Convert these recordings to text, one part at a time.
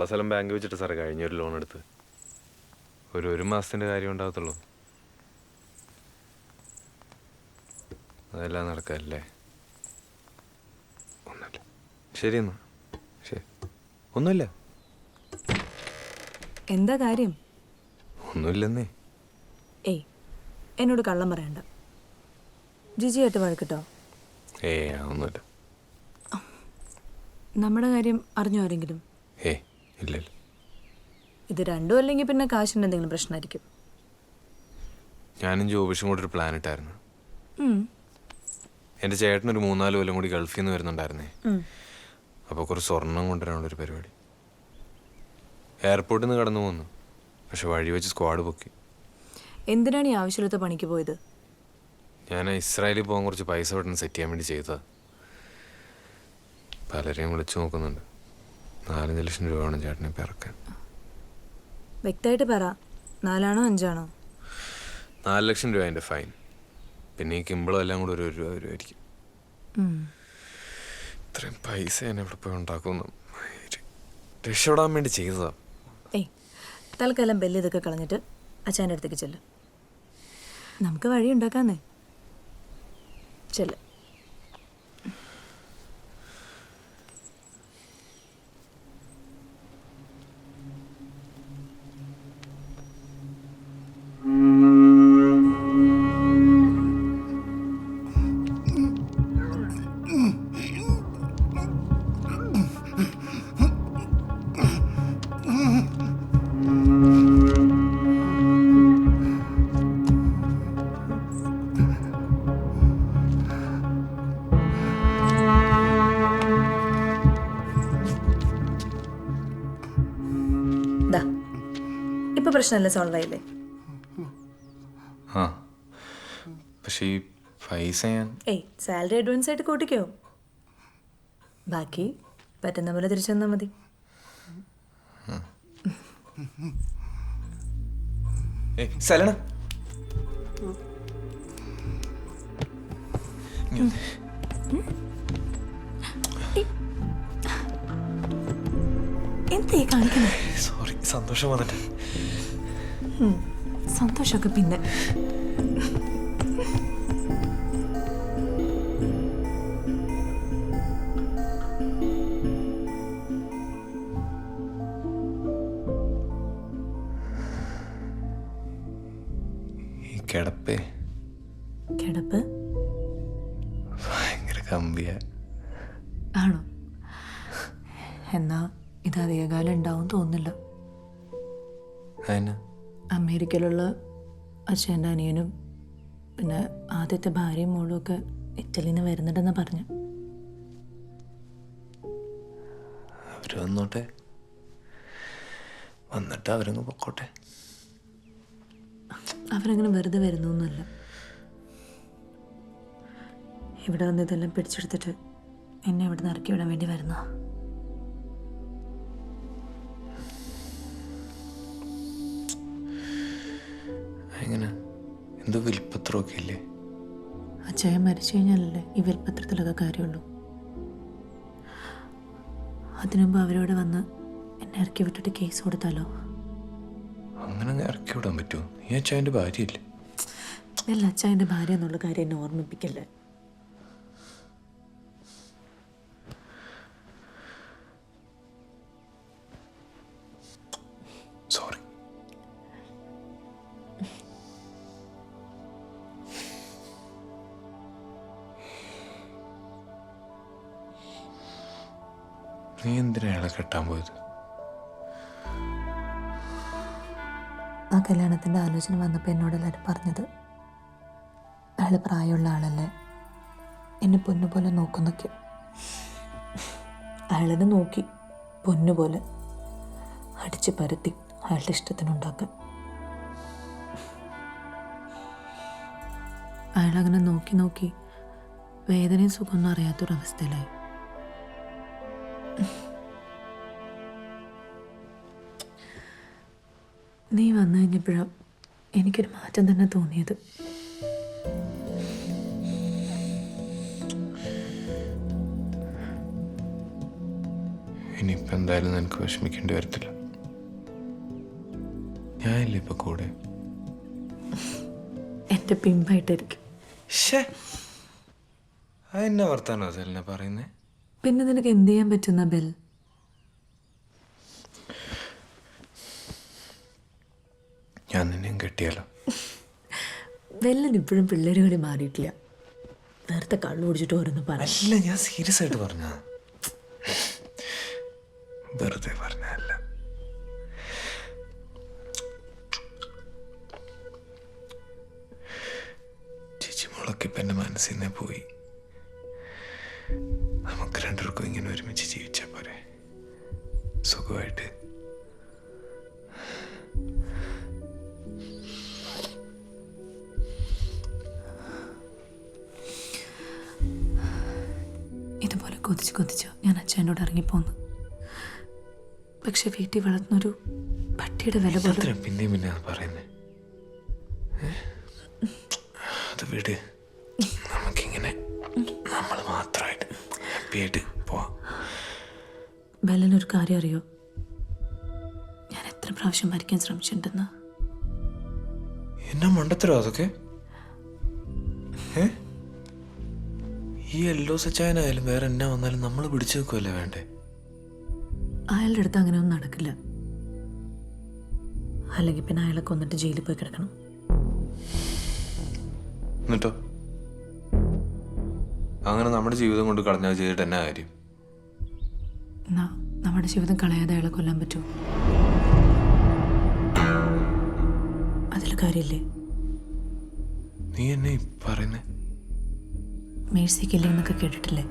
ഉള്ള സ്ഥലം ബാങ്ക് വെച്ചിട്ട് സാറേ കഴിഞ്ഞൊരു ലോൺ എടുത്ത് ഒരു മാസത്തിൻ്റെ കാര്യം ഉണ്ടാകത്തുള്ളൂ. അതെല്ലാം നടക്കല്ലേ? ഒന്നുമില്ല. ശരി എന്നാ. ശരി. ഒന്നുമില്ല. എന്താ കാര്യം? ഒന്നുമില്ലെന്നേ. ഏയ് എന്നോട് കള്ളം പറയണ്ട. ജിജിയായിട്ട് വഴക്കിട്ടോ? ഒന്നുമില്ല. നമ്മുടെ കാര്യം അറിഞ്ഞോ ആരെങ്കിലും? ഇല്ല. ഇത് രണ്ടും അല്ലെങ്കിൽ പിന്നെ കാശിൻ്റെ എന്തെങ്കിലും പ്രശ്നമായിരിക്കും. ഞാനും ജോബിഷും കൂടെ ഒരു പ്ലാൻ ഇട്ടായിരുന്നു. എൻ്റെ ചേട്ടനൊരു 3-4 കൊല്ലം കൂടി ഗൾഫിൽ നിന്ന് വരുന്നുണ്ടായിരുന്നേ. അപ്പോൾ കുറച്ച് സ്വർണം കൊണ്ടുവരാനുള്ളൊരു പരിപാടി. എയർപോർട്ടിൽ നിന്ന് കടന്നു പോന്നു. പക്ഷെ വഴി വെച്ച് സ്ക്വാഡ് പൊക്കി. എന്തിനാണ് ഈ ആവശ്യമില്ലാത്ത പണിക്ക് പോയത്? ഞാൻ ഇസ്രായേലിൽ പോകാൻ കുറച്ച് പൈസ പെട്ടെന്ന് സെറ്റ് ചെയ്യാൻ വേണ്ടി ചെയ്തതാ. പലരെയും വിളിച്ചു നോക്കുന്നുണ്ട്. 4-5 ലക്ഷം രൂപ വേണം ചേട്ടനെ ഇപ്പം ഇറക്കാൻ. വ്യക്തമായിട്ട് പറ, 4 ആണോ 5 ആണോ? 4 ലക്ഷം രൂപ എൻ്റെ ഫൈൻ. പിന്നെ ഈ കിമ്പിളും എല്ലാം കൂടെ ഒരു രൂപ വരുമായിരിക്കും. ഇത്രയും പൈസ ഞാൻ എവിടെ പോയി ഉണ്ടാക്കുന്നു. രക്ഷപ്പെടാൻ വേണ്ടി ചെയ്തതാ. തൽക്കാലം ബെല്ല് ഇതൊക്കെ കളഞ്ഞിട്ട് അച്ഛൻ്റെ അടുത്തേക്ക് ചെല്ല്. നമുക്ക് വഴി ഉണ്ടാക്കാന്നേ. ചെല്ല്. ഇപ്പൊ പ്രശ്നമല്ല, സോൾവ് ആയില്ലേ? പക്ഷേ ഈ പൈസ ഞാൻ സാലറി അഡ്വാൻസ് ആയിട്ട് കൂട്ടിക്കോ. ബാക്കി പറ്റുന്ന പോലെ തിരിച്ചു തന്നാൽ മതി. സലണ എന്തേ കാണിക്കുന്നത്? സോറി, സന്തോഷം വന്നിട്ട്. സന്തോഷമൊക്കെ പിന്നെ. ഈ കിടപ്പ് ഭയങ്കര കമ്പിയ ആണോ? എന്നാ ഇത് അധികകാലം ഉണ്ടാവും തോന്നില്ല. അമേരിക്കയിലുള്ള അച്ഛൻ്റെ അനിയനും പിന്നെ ആദ്യത്തെ ഭാര്യയും മോളും ഒക്കെ ഇറ്റലിയിൽ നിന്ന് വരുന്നുണ്ടെന്ന് പറഞ്ഞു. അവര് വന്നോട്ടെ, വന്നിട്ട് അവരങ്ങ് പൊക്കോട്ടെ. അവരങ്ങനെ വെറുതെ വരുന്നൊന്നുമല്ല. ഇവിടെ വന്ന് ഇതെല്ലാം പിടിച്ചെടുത്തിട്ട് എന്നെ ഇവിടെ നിന്ന് ഇറക്കി വിടാൻ വേണ്ടി വരുന്ന. എങ്ങനെ? എന്തോ വിൽപ്പത്രമൊക്കെ ഇല്ലേ? അച്ഛൻ മരിച്ചു കഴിഞ്ഞാലല്ലേ ഈ വിൽപ്പത്രത്തിലൊക്കെ കാര്യമുള്ളൂ. അതിനുമുമ്പ് അവരോട് വന്ന് എന്നെ ഇറക്കി വിട്ടിട്ട് കേസ് കൊടുത്താലോ? അങ്ങനെ ഇറക്കി വിടാൻ പറ്റുമോ? ഈ അച്ഛൻ്റെ ഭാര്യയില്ലേ? അല്ല, അച്ഛൻ്റെ ഭാര്യ എന്നുള്ള കാര്യം എന്നെ ഓർമ്മിപ്പിക്കല്ലേ. സോറി. നീ എന്തിനാ അയാളെ കെട്ടാൻ പോയത്? ആ കല്യാണത്തിൻ്റെ ആലോചന വന്നപ്പോൾ എന്നോട് എല്ലാവരും പറഞ്ഞത് അയാൾ പ്രായമുള്ള ആളല്ലേ, എന്നെ പൊന്നുപോലെ നോക്കുന്നൊക്കെ. അയാളെന്നെ നോക്കി പൊന്നുപോലെ അടിച്ച് പരത്തി അയാളുടെ ഇഷ്ടത്തിനുണ്ടാക്കാൻ. അയാളങ്ങനെ നോക്കി നോക്കി വേദനയും സുഖമൊന്നും അറിയാത്തൊരവസ്ഥയിലായി. നീ വന്നു കഴിഞ്ഞപ്പോഴാണ് എനിക്കൊരു മാറ്റം തന്നെ തോന്നിയത്. ഇനിയിപ്പോൾ ഇനിയിപ്പോൾ എന്തായാലും നിനക്ക് വിഷമിക്കേണ്ടി വരത്തില്ല. ഞാനില്ലേ ഇപ്പൊ കൂടെ. എൻ്റെ പിമ്പായിട്ടായിരിക്കും. അതെന്നെ വർത്താനോ അതെന്നെ പറയുന്നേ? പിന്നെ നിനക്ക് എന്ത് ചെയ്യാൻ പറ്റുന്ന ബെൽ? ഞാൻ നിന്നെയും കെട്ടിയാലോ? ബെല്ലിന് ഇപ്പോഴും പിള്ളേർ കളി മാറിയിട്ടില്ല. നേരത്തെ കള്ളു കുടിച്ചിട്ട് ഓരോന്ന് പറഞ്ഞു. അല്ല, ഞാൻ സീരിയസ് ആയിട്ട് പറഞ്ഞ, വെറുതെ പറഞ്ഞല്ല. ചേച്ചി മോളൊക്കെ ഇപ്പം എൻ്റെ മനസ്സിൽ നിന്നേ പോയി. നമുക്ക് രണ്ടുപേർക്കും ഇങ്ങനെ ഒരുമിച്ച് ജീവിച്ചാൽ പോരെ, സുഖമായിട്ട്. ഇതുപോലെ കൊതിച്ച് കൊതിച്ച് ഞാൻ അച്ഛനോട് ഇറങ്ങിപ്പോന്നു. പക്ഷെ വീട്ടിൽ വളർത്തുന്നൊരു പട്ടിയുടെ വില പോലും. പിന്നെയും പിന്നെ അത് പറയുന്നേ? അത് വിട്, നമുക്കിങ്ങനെ നമ്മൾ മാത്രമായിട്ട് ഹാപ്പി ആയിട്ട് പോവാം. ബെല്ലനൊരു കാര്യം അറിയോ? ഞാൻ എത്ര പ്രാവശ്യം മരിക്കാൻ ശ്രമിച്ചിട്ടുണ്ടെന്ന്. എന്നാ മണ്ടത്തരോ അതൊക്കെ? ഈ എല്ലോ സച്ചായനായാലും വേറെ എന്നാ വന്നാലും നമ്മൾ പിടിച്ചു വെക്കുമല്ലേ വേണ്ടേ? അയാളുടെ അടുത്ത് അങ്ങനെ ഒന്നും നടക്കില്ല. അല്ലെങ്കിൽ പിന്നെ അയാളെ കൊന്നിട്ട് ജയിലിൽ പോയി കിടക്കണം. എന്നിട്ടോ അങ്ങനെ നമ്മുടെ ജീവിതം കൊണ്ട് കളഞ്ഞാൽ ചെയ്തിട്ട് എന്നാ കാര്യം? എന്നാ നമ്മുടെ ജീവിതം കളയാതെ അയാളെ കൊല്ലാൻ പറ്റുമോ? അതിൽ കാര്യമില്ലേ? നീ എന്നെ പറയുന്നേ? മേഴ്സി കില്ലിംഗ് എന്നൊക്കെ കേട്ടിട്ടില്ലേ?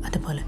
അതുപോലെ